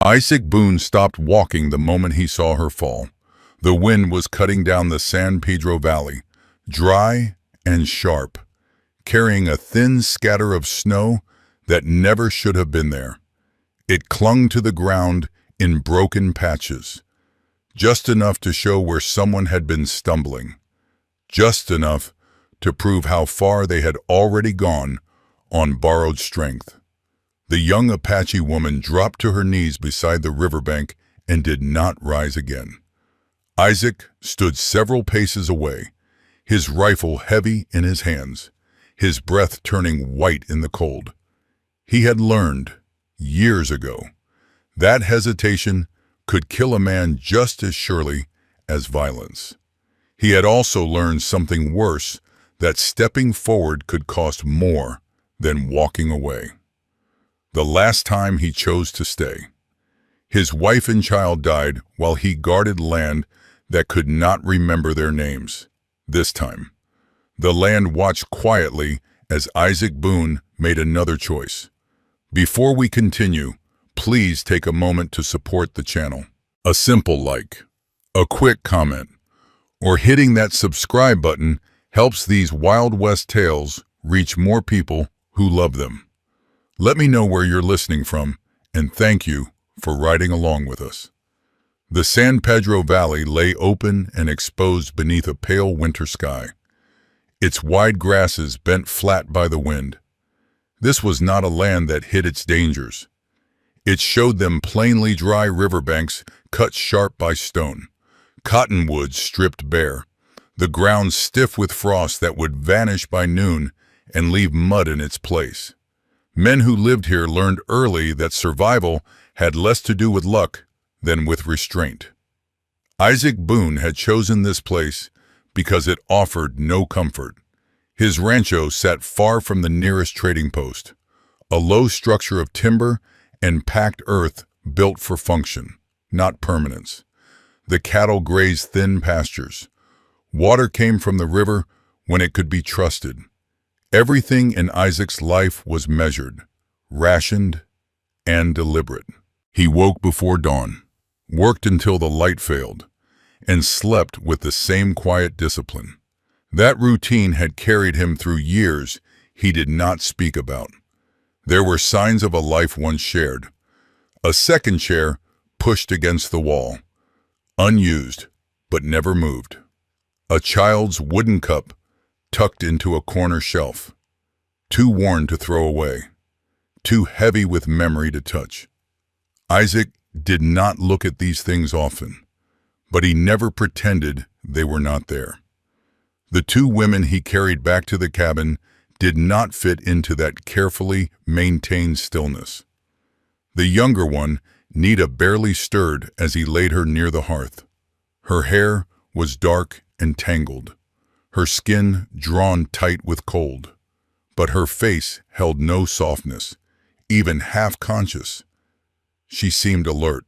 Isaac Boone stopped walking the moment he saw her fall. The wind was cutting down the San Pedro Valley, dry and sharp, carrying a thin scatter of snow that never should have been there. It clung to the ground in broken patches, just enough to show where someone had been stumbling, just enough to prove how far they had already gone on borrowed strength. The young Apache woman dropped to her knees beside the riverbank and did not rise again. Isaac stood several paces away, his rifle heavy in his hands, his breath turning white in the cold. He had learned, years ago, that hesitation could kill a man just as surely as violence. He had also learned something worse, that stepping forward could cost more than walking away. The last time he chose to stay. His wife and child died while he guarded land that could not remember their names. This time, the land watched quietly as Isaac Boone made another choice. Before we continue, please take a moment to support the channel. A simple like, a quick comment, or hitting that subscribe button helps these Wild West tales reach more people who love them. Let me know where you're listening from, and thank you for riding along with us. The San Pedro Valley lay open and exposed beneath a pale winter sky, its wide grasses bent flat by the wind. This was not a land that hid its dangers. It showed them plainly dry riverbanks cut sharp by stone, cottonwoods stripped bare, the ground stiff with frost that would vanish by noon and leave mud in its place. Men who lived here learned early that survival had less to do with luck than with restraint. Isaac Boone had chosen this place because it offered no comfort. His rancho sat far from the nearest trading post, a low structure of timber and packed earth built for function, not permanence. The cattle grazed thin pastures. Water came from the river when it could be trusted. Everything in Isaac's life was measured, rationed, and deliberate. He woke before dawn, worked until the light failed, and slept with the same quiet discipline. That routine had carried him through years he did not speak about. There were signs of a life once shared. A second chair pushed against the wall, unused but never moved. A child's wooden cup tucked into a corner shelf, too worn to throw away, too heavy with memory to touch. Isaac did not look at these things often, but he never pretended they were not there. The two women he carried back to the cabin did not fit into that carefully maintained stillness. The younger one, Nita, barely stirred as he laid her near the hearth. Her hair was dark and tangled, her skin drawn tight with cold, but her face held no softness, even half-conscious. She seemed alert,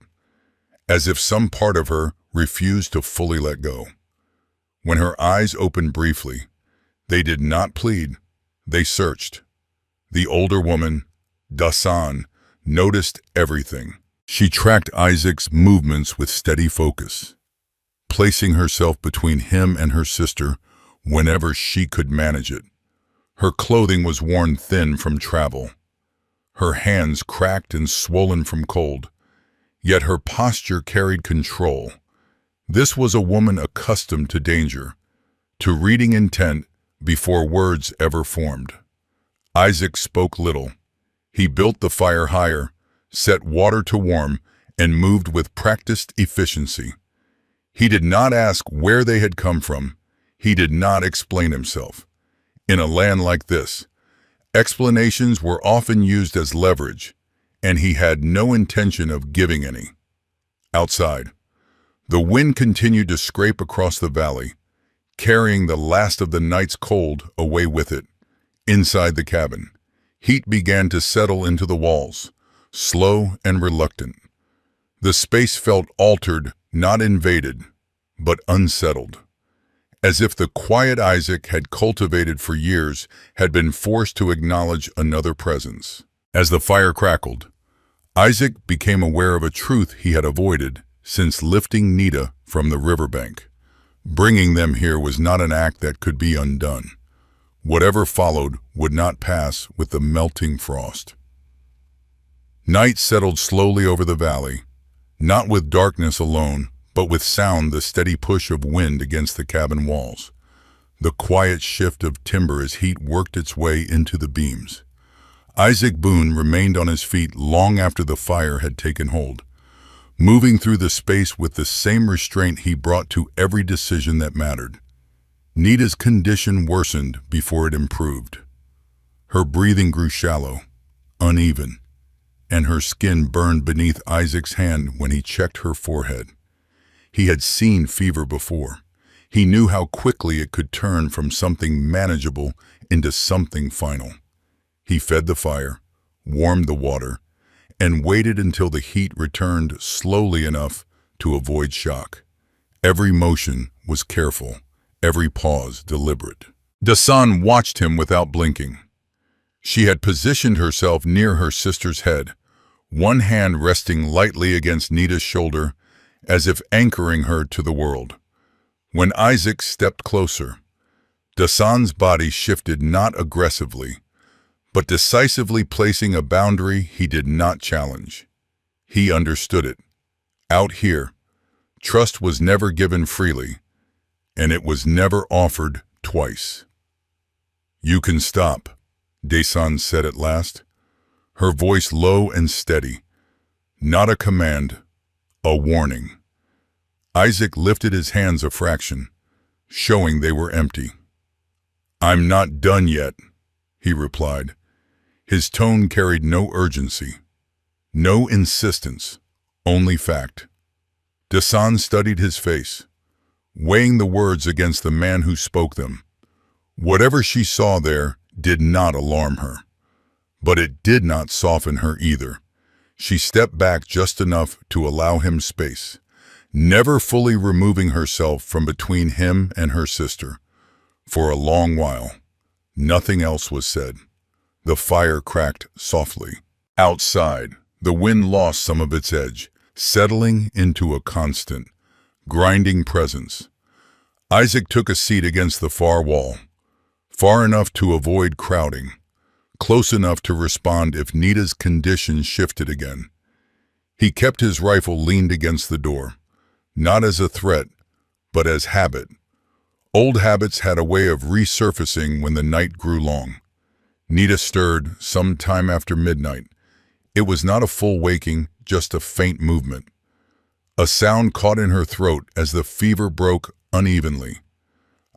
as if some part of her refused to fully let go. When her eyes opened briefly, they did not plead, they searched. The older woman, Dasan, noticed everything. She tracked Isaac's movements with steady focus, placing herself between him and her sister whenever she could manage it. Her clothing was worn thin from travel, her hands cracked and swollen from cold, yet her posture carried control. This was a woman accustomed to danger, to reading intent before words ever formed. Isaac spoke little. He built the fire higher, set water to warm, and moved with practiced efficiency. He did not ask where they had come from. He did not explain himself. In a land like this, explanations were often used as leverage, and he had no intention of giving any. Outside, the wind continued to scrape across the valley, carrying the last of the night's cold away with it. Inside the cabin, heat began to settle into the walls, slow and reluctant. The space felt altered, not invaded, but unsettled, as if the quiet Isaac had cultivated for years had been forced to acknowledge another presence. As the fire crackled, Isaac became aware of a truth he had avoided since lifting Nita from the riverbank. Bringing them here was not an act that could be undone. Whatever followed would not pass with the melting frost. Night settled slowly over the valley, not with darkness alone, but with sound, the steady push of wind against the cabin walls, the quiet shift of timber as heat worked its way into the beams. Isaac Boone remained on his feet long after the fire had taken hold, moving through the space with the same restraint he brought to every decision that mattered. Nita's condition worsened before it improved. Her breathing grew shallow, uneven, and her skin burned beneath Isaac's hand when he checked her forehead. He had seen fever before. He knew how quickly it could turn from something manageable into something final. He fed the fire, warmed the water, and waited until the heat returned slowly enough to avoid shock. Every motion was careful, every pause deliberate. Dasan watched him without blinking. She had positioned herself near her sister's head, one hand resting lightly against Nita's shoulder, as if anchoring her to the world. When Isaac stepped closer, Dasan's body shifted, not aggressively, but decisively, placing a boundary he did not challenge. He understood it. Out here, trust was never given freely, and it was never offered twice. "You can stop," Dasan said at last, her voice low and steady. Not a command, a warning. Isaac lifted his hands a fraction, showing they were empty. "I'm not done yet," he replied. His tone carried no urgency, no insistence, only fact. Dasan studied his face, weighing the words against the man who spoke them. Whatever she saw there did not alarm her, but it did not soften her either. She stepped back just enough to allow him space, never fully removing herself from between him and her sister. For a long while, nothing else was said. The fire cracked softly. Outside, the wind lost some of its edge, settling into a constant, grinding presence. Isaac took a seat against the far wall, far enough to avoid crowding, close enough to respond if Nita's condition shifted again. He kept his rifle leaned against the door, not as a threat, but as habit. Old habits had a way of resurfacing when the night grew long. Nita stirred some time after midnight. It was not a full waking, just a faint movement. A sound caught in her throat as the fever broke unevenly.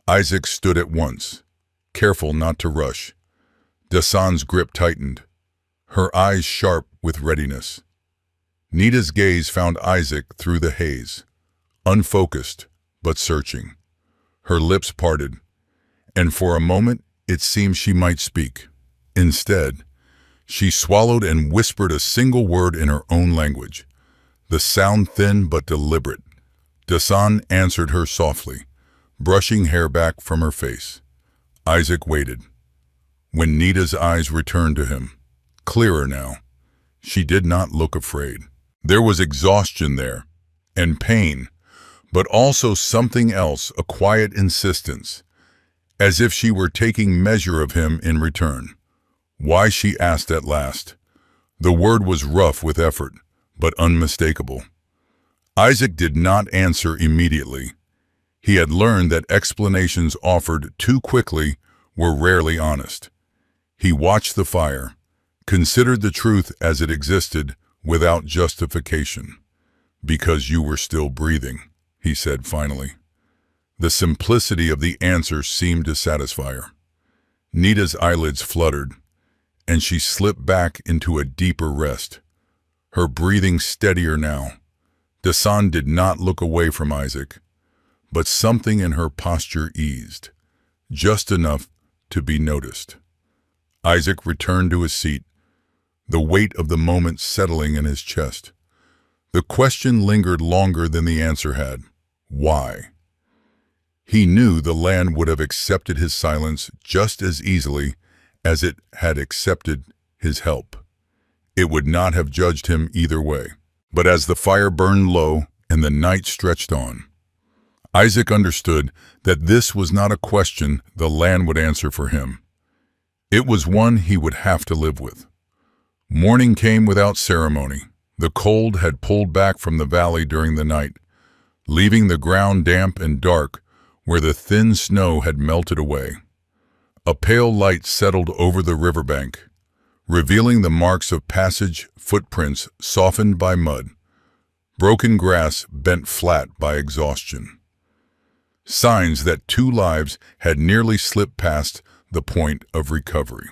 Isaac stood at once, careful not to rush. Dasan's grip tightened, her eyes sharp with readiness. Nita's gaze found Isaac through the haze, unfocused but searching. Her lips parted, and for a moment it seemed she might speak. Instead, she swallowed and whispered a single word in her own language, the sound thin but deliberate. Dasan answered her softly, brushing hair back from her face. Isaac waited. When Nita's eyes returned to him, clearer now, she did not look afraid. There was exhaustion there, and pain, but also something else, a quiet insistence, as if she were taking measure of him in return. "Why?" she asked at last. The word was rough with effort, but unmistakable. Isaac did not answer immediately. He had learned that explanations offered too quickly were rarely honest. He watched the fire, considered the truth as it existed without justification. "Because you were still breathing," he said finally. The simplicity of the answer seemed to satisfy her. Nita's eyelids fluttered, and she slipped back into a deeper rest, her breathing steadier now. Dasan did not look away from Isaac, but something in her posture eased, just enough to be noticed. Isaac returned to his seat, the weight of the moment settling in his chest. The question lingered longer than the answer had. Why? He knew the land would have accepted his silence just as easily as it had accepted his help. it would not have judged him either way. But as the fire burned low and the night stretched on, Isaac understood that this was not a question the land would answer for him. It was one he would have to live with. Morning came without ceremony. The cold had pulled back from the valley during the night, leaving the ground damp and dark where the thin snow had melted away. A pale light settled over the riverbank, revealing the marks of passage footprints softened by mud, broken grass bent flat by exhaustion. Signs that two lives had nearly slipped past the point of recovery.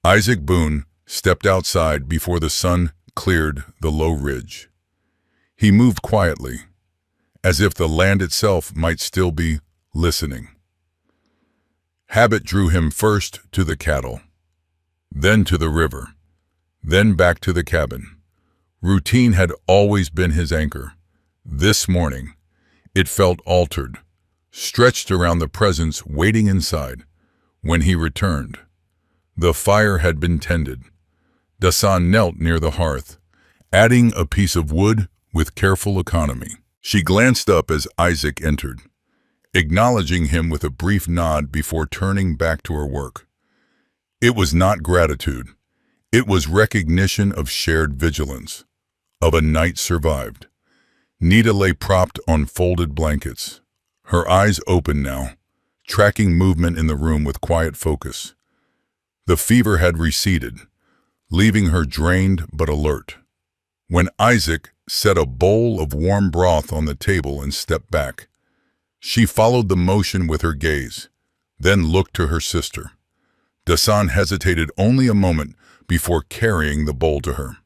Isaac Boone stepped outside before the sun cleared the low ridge. He moved quietly, as if the land itself might still be listening. Habit drew him first to the cattle, then to the river, then back to the cabin. Routine had always been his anchor. This morning, it felt altered, stretched around the presence waiting inside. When he returned, the fire had been tended. Dasan knelt near the hearth, adding a piece of wood with careful economy. She glanced up as Isaac entered, acknowledging him with a brief nod before turning back to her work. It was not gratitude. It was recognition of shared vigilance, of a night survived. Nita lay propped on folded blankets, her eyes open now, tracking movement in the room with quiet focus. The fever had receded, leaving her drained but alert. When Isaac set a bowl of warm broth on the table and stepped back, she followed the motion with her gaze, then looked to her sister. Dasan hesitated only a moment before carrying the bowl to her.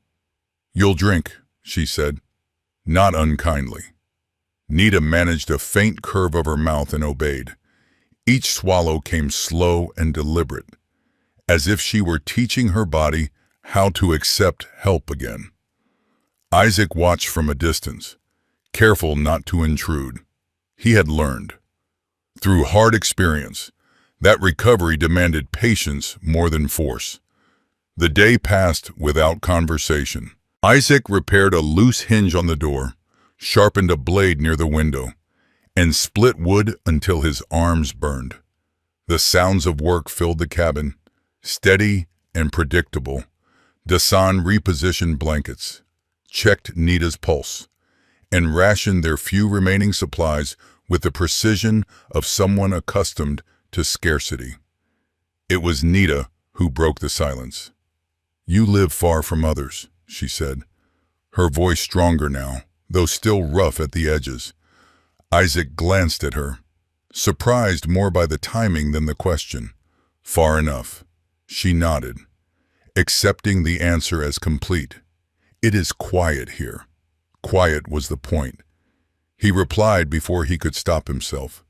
"You'll drink," she said, not unkindly. Nita managed a faint curve of her mouth and obeyed. Each swallow came slow and deliberate, as if she were teaching her body how to accept help again. Isaac watched from a distance, careful not to intrude. He had learned, through hard experience, that recovery demanded patience more than force. The day passed without conversation. Isaac repaired a loose hinge on the door, sharpened a blade near the window, and split wood until his arms burned. The sounds of work filled the cabin, steady and predictable. Dasan repositioned blankets, checked Nita's pulse, and rationed their few remaining supplies with the precision of someone accustomed to scarcity. It was Nita who broke the silence. "You live far from others," she said, her voice stronger now, though still rough at the edges. Isaac glanced at her, surprised more by the timing than the question. "Far enough." She nodded, accepting the answer as complete. "It is quiet here." Quiet was the point. He replied before he could stop himself.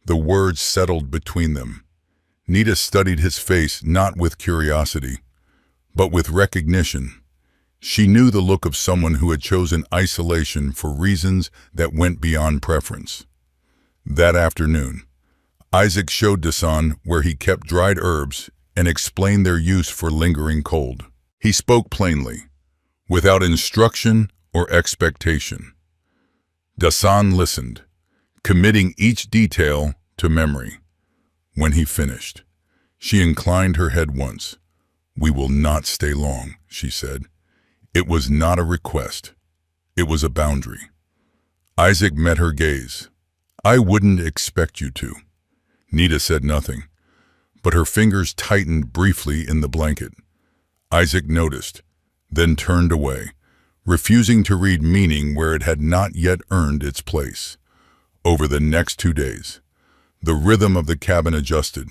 The words settled between them. Nita studied his face not with curiosity, but with recognition. She knew the look of someone who had chosen isolation for reasons that went beyond preference. That afternoon, Isaac showed Dasan where he kept dried herbs and explained their use for lingering cold. He spoke plainly, without instruction or expectation. Dasan listened, committing each detail to memory. When he finished, she inclined her head once. "We will not stay long," she said. It was not a request. It was a boundary. Isaac met her gaze. "I wouldn't expect you to." Nita said nothing, but her fingers tightened briefly in the blanket. Isaac noticed, then turned away, refusing to read meaning where it had not yet earned its place. Over the next 2 days, the rhythm of the cabin adjusted.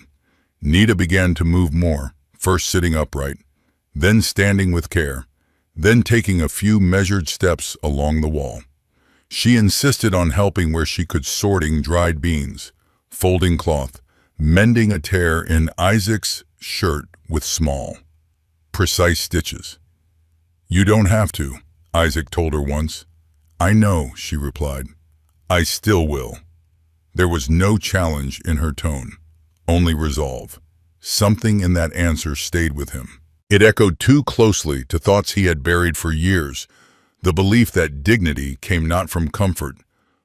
Nita began to move more, first sitting upright, then standing with care, then taking a few measured steps along the wall. She insisted on helping where she could, sorting dried beans, folding cloth, mending a tear in Isaac's shirt with small, precise stitches. "You don't have to," Isaac told her once. "I know," she replied. "I still will." There was no challenge in her tone, only resolve. Something in that answer stayed with him. It echoed too closely to thoughts he had buried for years, the belief that dignity came not from comfort,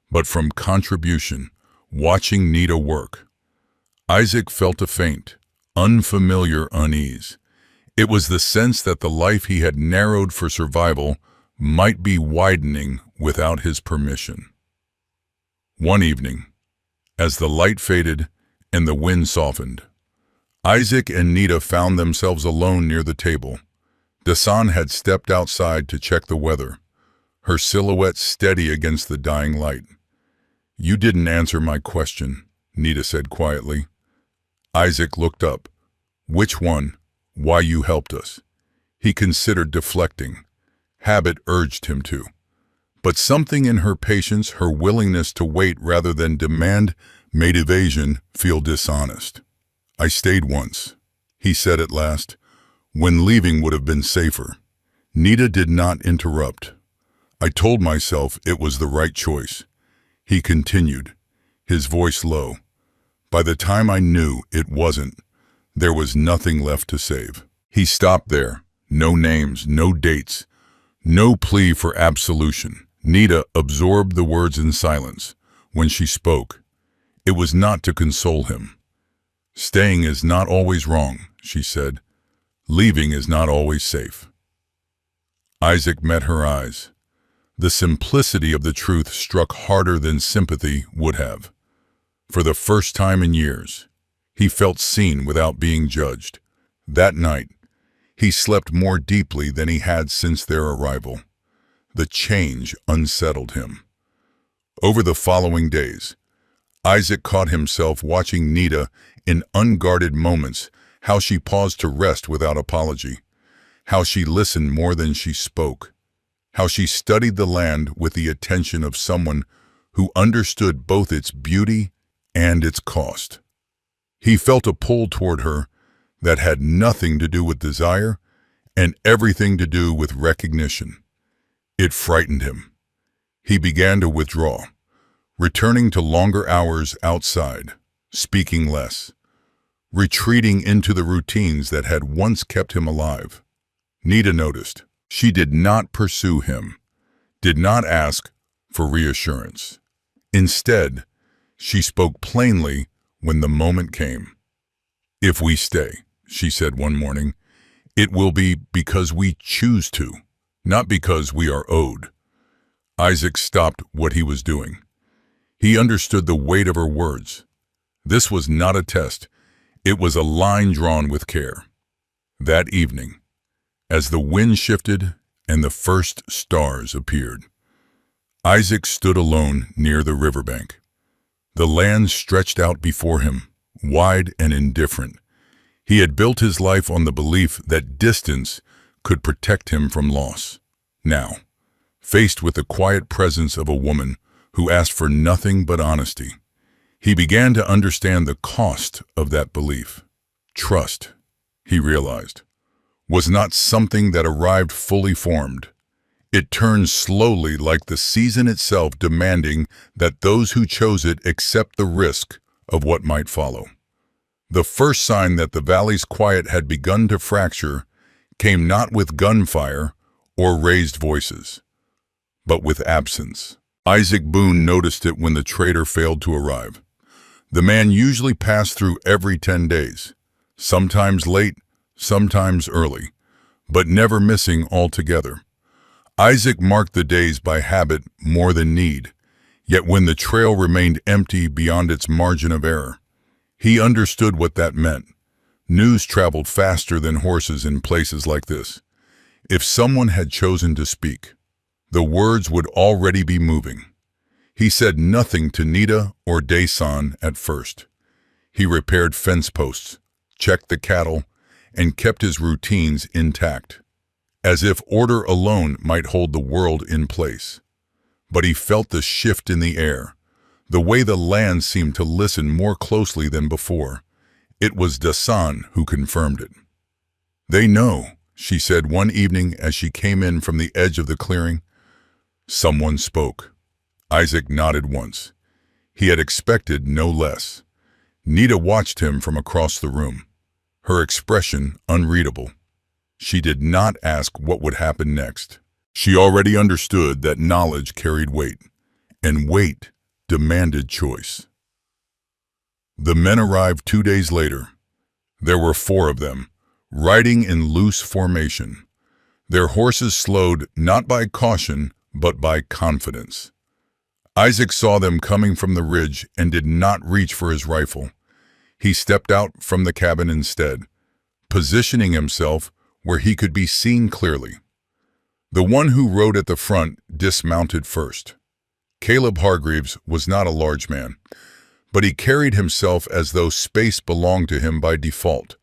but from contribution, watching Nita work. Isaac felt a faint, unfamiliar unease. It was the sense that the life he had narrowed for survival might be widening without his permission. One evening, as the light faded and the wind softened, Isaac and Nita found themselves alone near the table. Dasan had stepped outside to check the weather, her silhouette steady against the dying light. "You didn't answer my question," Nita said quietly. Isaac looked up. "Which one? Why you helped us?" He considered deflecting. Habit urged him to. But something in her patience, her willingness to wait rather than demand, made evasion feel dishonest. "I stayed once," he said at last, "when leaving would have been safer." Nita did not interrupt. "I told myself it was the right choice," he continued, his voice low. "By the time I knew it wasn't, there was nothing left to save." He stopped there. No names, no dates, no plea for absolution. Nita absorbed the words in silence. When she spoke, it was not to console him. "Staying is not always wrong," she said. "Leaving is not always safe." Isaac met her eyes. The simplicity of the truth struck harder than sympathy would have. For the first time in years, he felt seen without being judged. That night, he slept more deeply than he had since their arrival. The change unsettled him. Over the following days, Isaac caught himself watching Nita in unguarded moments, how she paused to rest without apology, how she listened more than she spoke, how she studied the land with the attention of someone who understood both its beauty and its cost. He felt a pull toward her that had nothing to do with desire and everything to do with recognition. It frightened him. He began to withdraw, returning to longer hours outside, speaking less, retreating into the routines that had once kept him alive. Nita noticed. She did not pursue him, did not ask for reassurance. Instead, she spoke plainly when the moment came. "If we stay," she said one morning, "it will be because we choose to, not because we are owed." Isaac stopped what he was doing. He understood the weight of her words. This was not a test. It was a line drawn with care. That evening, as the wind shifted and the first stars appeared, Isaac stood alone near the riverbank. The land stretched out before him, wide and indifferent. He had built his life on the belief that distance could protect him from loss. Now, faced with the quiet presence of a woman who asked for nothing but honesty, he began to understand the cost of that belief. Trust, he realized, was not something that arrived fully formed. It turned slowly, like the season itself, demanding that those who chose it accept the risk of what might follow. The first sign that the valley's quiet had begun to fracture came not with gunfire or raised voices, but with absence. Isaac Boone noticed it when the trader failed to arrive. The man usually passed through every 10 days, sometimes late, sometimes early, but never missing altogether. Isaac marked the days by habit more than need, yet when the trail remained empty beyond its margin of error, he understood what that meant. News traveled faster than horses in places like this. If someone had chosen to speak, the words would already be moving. He said nothing to Nita or Dasan at first. He repaired fence posts, checked the cattle, and kept his routines intact, as if order alone might hold the world in place. But he felt the shift in the air, the way the land seemed to listen more closely than before. It was Dasan who confirmed it. "They know," she said one evening as she came in from the edge of the clearing. Someone spoke. Isaac nodded once. He had expected no less. Nita watched him from across the room, her expression unreadable. She did not ask what would happen next. She already understood that knowledge carried weight, and weight demanded choice. The men arrived 2 days later. There were 4 of them, riding in loose formation. Their horses slowed not by caution, but by confidence. Isaac saw them coming from the ridge and did not reach for his rifle. He stepped out from the cabin instead, positioning himself where he could be seen clearly. The one who rode at the front dismounted first. Caleb Hargreaves was not a large man, but he carried himself as though space belonged to him by default.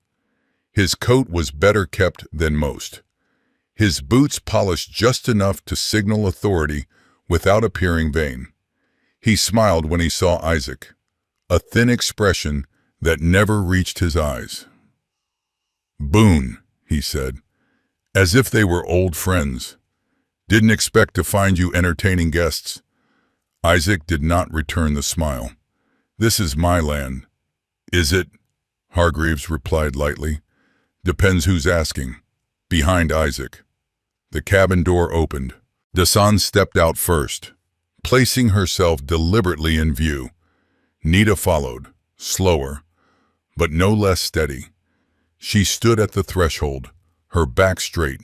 His coat was better kept than most. His boots polished just enough to signal authority without appearing vain. He smiled when he saw Isaac, a thin expression that never reached his eyes. "Boone," he said, as if they were old friends. "Didn't expect to find you entertaining guests." Isaac did not return the smile. "This is my land." "Is it?" Hargreaves replied lightly. "Depends who's asking." Behind Isaac, the cabin door opened. Dasan stepped out first, placing herself deliberately in view. Nita followed, slower, but no less steady. She stood at the threshold, her back straight,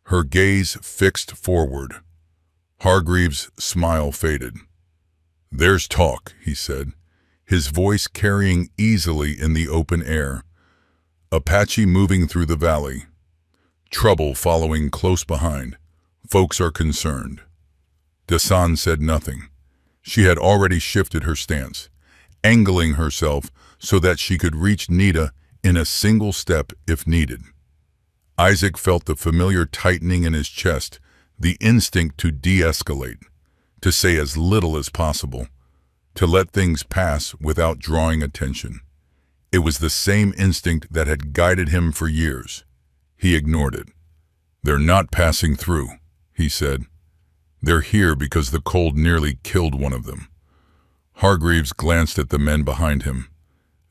her gaze fixed forward. Hargreaves' smile faded. "There's talk," he said, his voice carrying easily in the open air. "Apache moving through the valley. Trouble following close behind. Folks are concerned." Dasan said nothing. She had already shifted her stance, angling herself so that she could reach Nita in a single step if needed. Isaac felt the familiar tightening in his chest, the instinct to de-escalate, to say as little as possible, to let things pass without drawing attention. It was the same instinct that had guided him for years. He ignored it. "They're not passing through," he said. "They're here because the cold nearly killed one of them." Hargreaves glanced at the men behind him,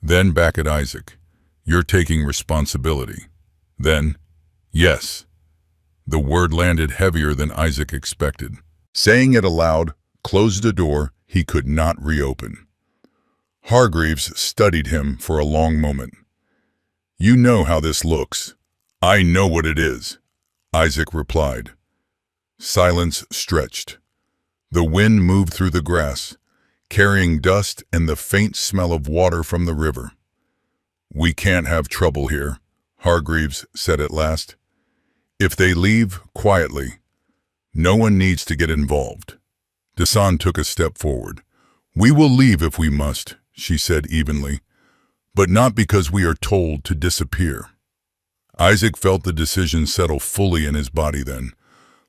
then back at Isaac. "You're taking responsibility." Then, "Yes." The word landed heavier than Isaac expected. Saying it aloud closed a door he could not reopen. Hargreaves studied him for a long moment. "You know how this looks." "I know what it is," Isaac replied. Silence stretched. The wind moved through the grass, carrying dust and the faint smell of water from the river. "We can't have trouble here," Hargreaves said at last. "If they leave quietly, no one needs to get involved." Dasan took a step forward. "We will leave if we must," she said evenly, "but not because we are told to disappear." Isaac felt the decision settle fully in his body then,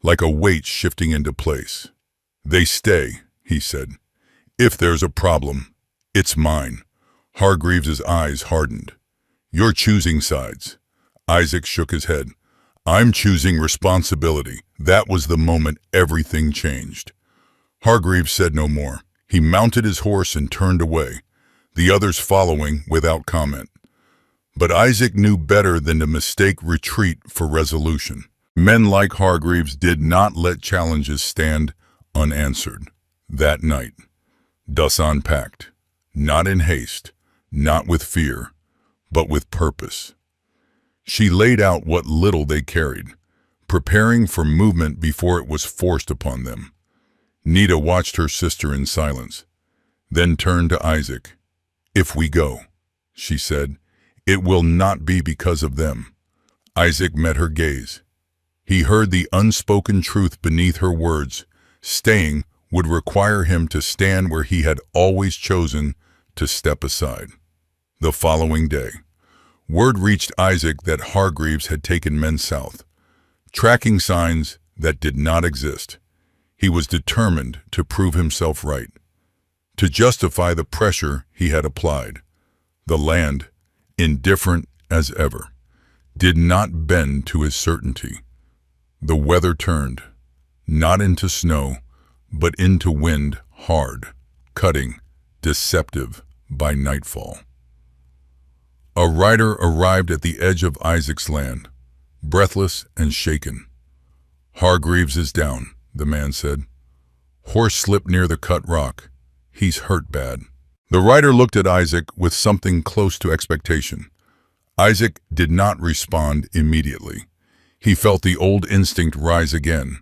like a weight shifting into place. "They stay," he said. "If there's a problem, it's mine." Hargreaves' eyes hardened. "You're choosing sides." Isaac shook his head. "I'm choosing responsibility." That was the moment everything changed. Hargreaves said no more. He mounted his horse and turned away, the others following without comment. But Isaac knew better than to mistake retreat for resolution. Men like Hargreaves did not let challenges stand unanswered. That night, Dasan packed, not in haste, not with fear, but with purpose. She laid out what little they carried, preparing for movement before it was forced upon them. Nita watched her sister in silence, then turned to Isaac. "If we go," she said, "it will not be because of them." Isaac met her gaze. He heard the unspoken truth beneath her words. Staying would require him to stand where he had always chosen to step aside. The following day, word reached Isaac that Hargreaves had taken men south, tracking signs that did not exist. He was determined to prove himself right, to justify the pressure he had applied. The land, indifferent as ever, did not bend to his certainty. The weather turned, not into snow, but into wind, hard, cutting, deceptive by nightfall. A rider arrived at the edge of Isaac's land, breathless and shaken. "Hargreaves is down," the man said. "Horse slipped near the cut rock. He's hurt bad." The rider looked at Isaac with something close to expectation. Isaac did not respond immediately. He felt the old instinct rise again,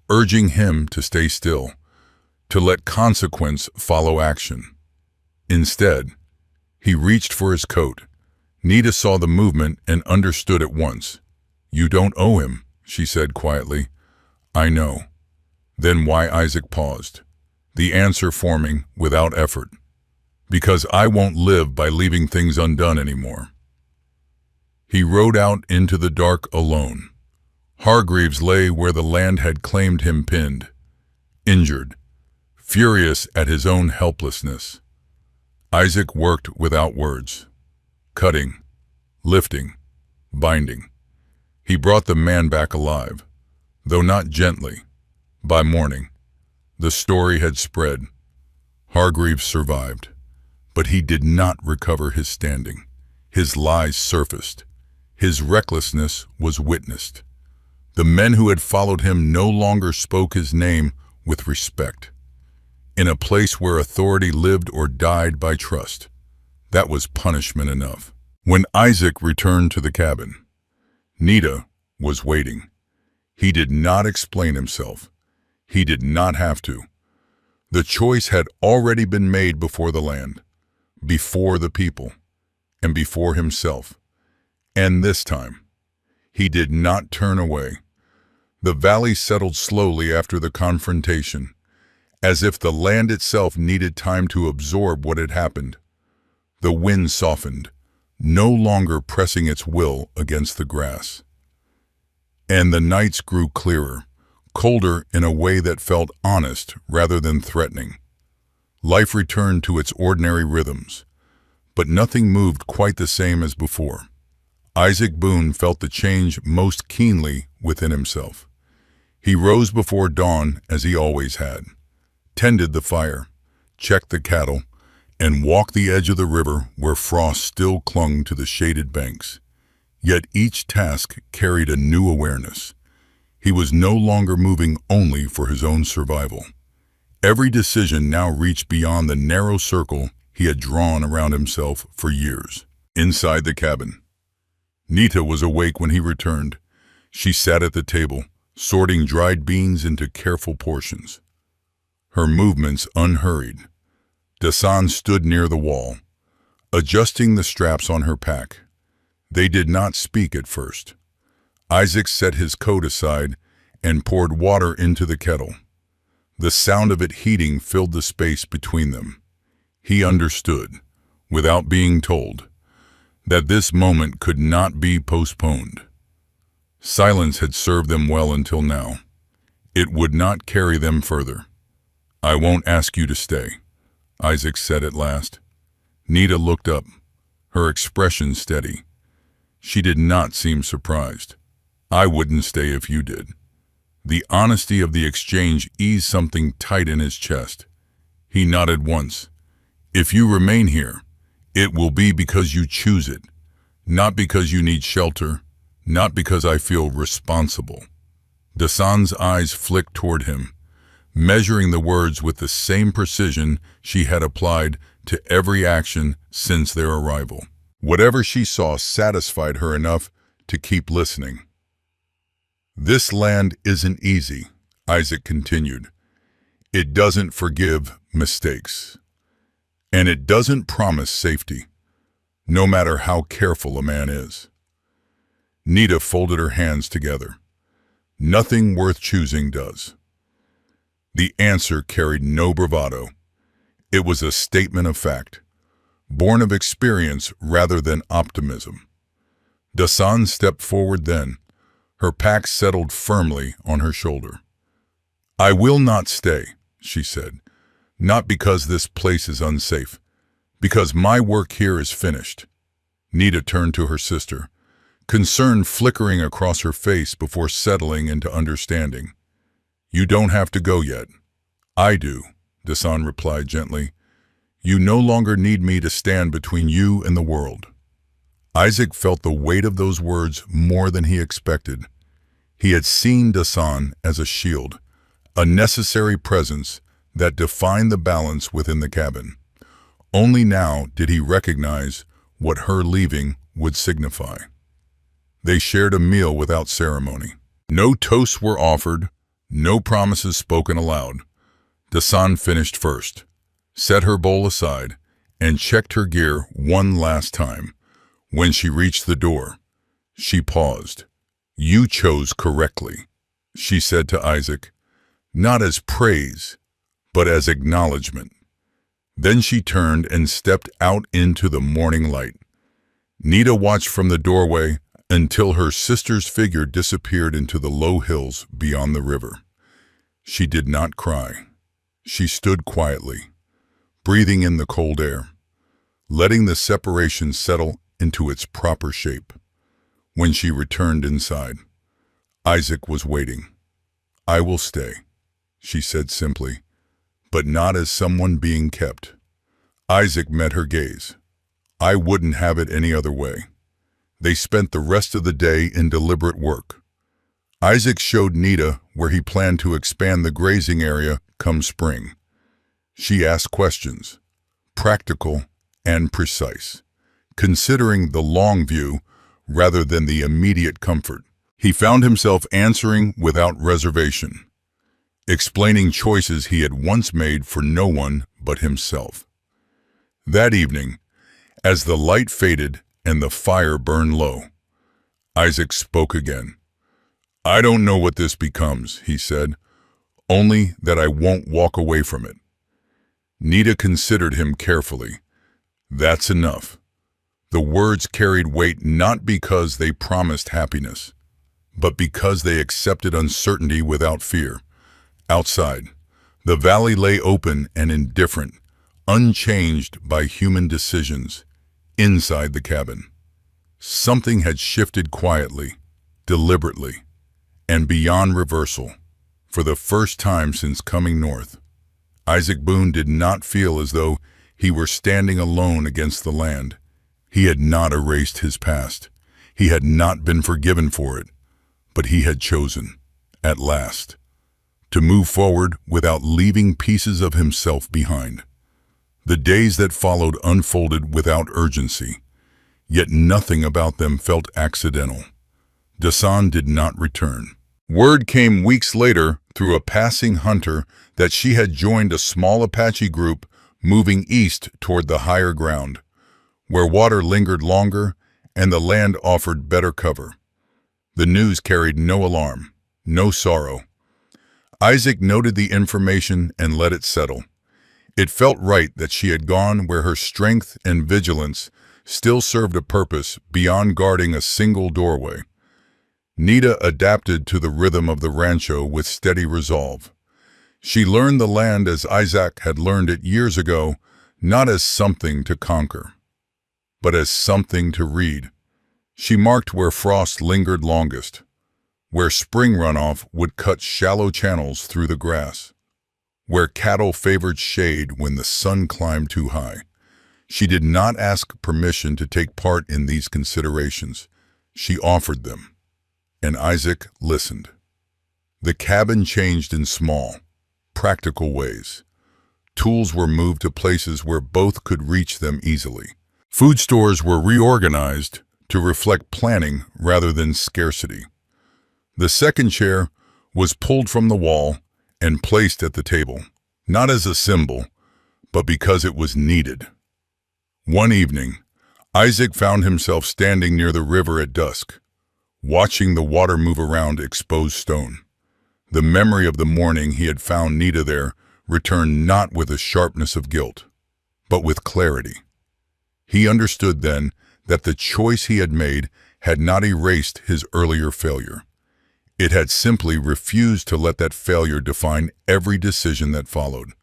urging him to stay still, to let consequence follow action. Instead, he reached for his coat. Nita saw the movement and understood at once. "You don't owe him," she said quietly. "I know." Then why Isaac paused, the answer forming without effort. "Because I won't live by leaving things undone anymore." He rode out into the dark alone. Hargreaves lay where the land had claimed him, pinned, injured, furious at his own helplessness. Isaac worked without words, cutting, lifting, binding. He brought the man back alive, though not gently. By morning, the story had spread. Hargreaves survived, but he did not recover his standing. His lies surfaced. His recklessness was witnessed. The men who had followed him no longer spoke his name with respect. In a place where authority lived or died by trust, that was punishment enough. When Isaac returned to the cabin, Nita was waiting. He did not explain himself. He did not have to. The choice had already been made before the land, before the people, and before himself. And this time, he did not turn away. The valley settled slowly after the confrontation, as if the land itself needed time to absorb what had happened. The wind softened, no longer pressing its will against the grass. And the nights grew clearer, colder in a way that felt honest rather than threatening. Life returned to its ordinary rhythms, but nothing moved quite the same as before. Isaac Boone felt the change most keenly within himself. He rose before dawn as he always had, tended the fire, checked the cattle, and walked the edge of the river where frost still clung to the shaded banks. Yet each task carried a new awareness. He was no longer moving only for his own survival. Every decision now reached beyond the narrow circle he had drawn around himself for years. Inside the cabin, Nita was awake when he returned. She sat at the table, sorting dried beans into careful portions. Her movements unhurried. Dasan stood near the wall, adjusting the straps on her pack. They did not speak at first. Isaac set his coat aside and poured water into the kettle. The sound of it heating filled the space between them. He understood, without being told, that this moment could not be postponed. Silence had served them well until now. It would not carry them further. "I won't ask you to stay," Isaac said at last. Nita looked up, her expression steady. She did not seem surprised. "I wouldn't stay if you did." The honesty of the exchange eased something tight in his chest. He nodded once. "If you remain here, it will be because you choose it, not because you need shelter, not because I feel responsible." Dasan's eyes flicked toward him, measuring the words with the same precision she had applied to every action since their arrival. Whatever she saw satisfied her enough to keep listening. "This land isn't easy," Isaac continued. "It doesn't forgive mistakes. And it doesn't promise safety, no matter how careful a man is." Nita folded her hands together. "Nothing worth choosing does." The answer carried no bravado. It was a statement of fact, born of experience rather than optimism. Dasan stepped forward then, her pack settled firmly on her shoulder. "I will not stay," she said, "not because this place is unsafe, because my work here is finished." Nita turned to her sister, concern flickering across her face before settling into understanding. "You don't have to go yet." "I do," Dasan replied gently. "You no longer need me to stand between you and the world." Isaac felt the weight of those words more than he expected. He had seen Dasan as a shield, a necessary presence that defined the balance within the cabin. Only now did he recognize what her leaving would signify. They shared a meal without ceremony. No toasts were offered, no promises spoken aloud. Dasan finished first, set her bowl aside, and checked her gear one last time. When she reached the door, she paused. "You chose correctly," she said to Isaac, not as praise, but as acknowledgement. Then she turned and stepped out into the morning light. Nita watched from the doorway until her sister's figure disappeared into the low hills beyond the river. She did not cry. She stood quietly, breathing in the cold air, letting the separation settle into its proper shape. When she returned inside, Isaac was waiting. "I will stay," she said simply, but not as someone being kept. Isaac met her gaze. "I wouldn't have it any other way." They spent the rest of the day in deliberate work. Isaac showed Nita where he planned to expand the grazing area come spring. She asked questions, practical and precise, considering the long view rather than the immediate comfort. He found himself answering without reservation, explaining choices he had once made for no one but himself. That evening, as the light faded and the fire burned low, Isaac spoke again. "I don't know what this becomes," he said, "only that I won't walk away from it." Nita considered him carefully. "That's enough." The words carried weight not because they promised happiness, but because they accepted uncertainty without fear. Outside, the valley lay open and indifferent, unchanged by human decisions. Inside the cabin, something had shifted quietly, deliberately, and beyond reversal. For the first time since coming north, Isaac Boone did not feel as though he were standing alone against the land. He had not erased his past. He had not been forgiven for it. But he had chosen, at last, to move forward without leaving pieces of himself behind. The days that followed unfolded without urgency, yet nothing about them felt accidental. Dasan did not return. Word came weeks later through a passing hunter that she had joined a small Apache group moving east toward the higher ground, where water lingered longer and the land offered better cover. The news carried no alarm, no sorrow. Isaac noted the information and let it settle. It felt right that she had gone where her strength and vigilance still served a purpose beyond guarding a single doorway. Nita adapted to the rhythm of the rancho with steady resolve. She learned the land as Isaac had learned it years ago, not as something to conquer, but as something to read. She marked where frost lingered longest, where spring runoff would cut shallow channels through the grass, where cattle favored shade when the sun climbed too high. She did not ask permission to take part in these considerations. She offered them, and Isaac listened. The cabin changed in small, practical ways. Tools were moved to places where both could reach them easily. Food stores were reorganized to reflect planning rather than scarcity. The second chair was pulled from the wall and placed at the table, not as a symbol, but because it was needed. One evening, Isaac found himself standing near the river at dusk, watching the water move around exposed stone. The memory of the morning he had found Nita there returned not with a sharpness of guilt, but with clarity. He understood then that the choice he had made had not erased his earlier failure. It had simply refused to let that failure define every decision that followed.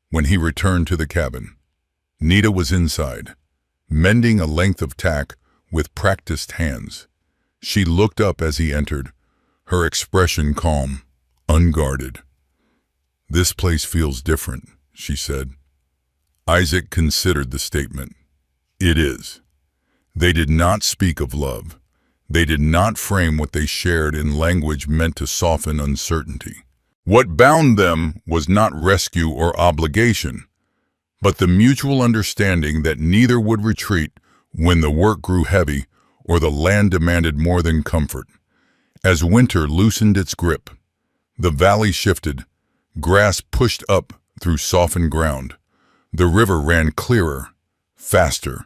When he returned to the cabin, Nita was inside, mending a length of tack with practiced hands. She looked up as he entered, her expression calm, unguarded. "This place feels different," she said. Isaac considered the statement. "It is. They did not speak of love. They did not frame what they shared in language meant to soften uncertainty. What bound them was not rescue or obligation, but the mutual understanding that neither would retreat when the work grew heavy or the land demanded more than comfort. As winter loosened its grip, the valley shifted, grass pushed up through softened ground. The river ran clearer, faster.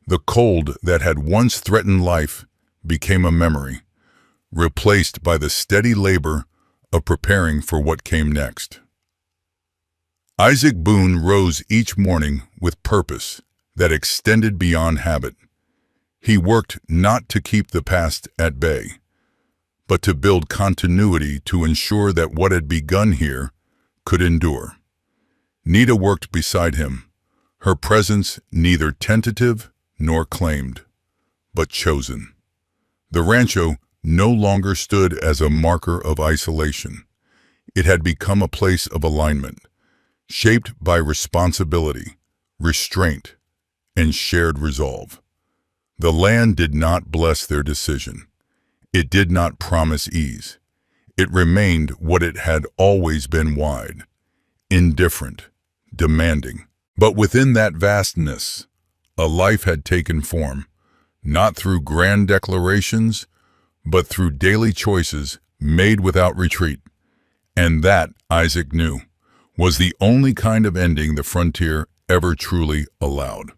The cold that had once threatened life became a memory, replaced by the steady labor of preparing for what came next. Isaac Boone rose each morning with purpose that extended beyond habit. He worked not to keep the past at bay, but to build continuity to ensure that what had begun here could endure. Nita worked beside him, her presence neither tentative nor claimed, but chosen. The rancho no longer stood as a marker of isolation. It had become a place of alignment, shaped by responsibility, restraint, and shared resolve. The land did not bless their decision. It did not promise ease. It remained what it had always been: wide, indifferent, demanding. But within that vastness, a life had taken form, not through grand declarations, but through daily choices made without retreat. And that, Isaac knew, was the only kind of ending the frontier ever truly allowed.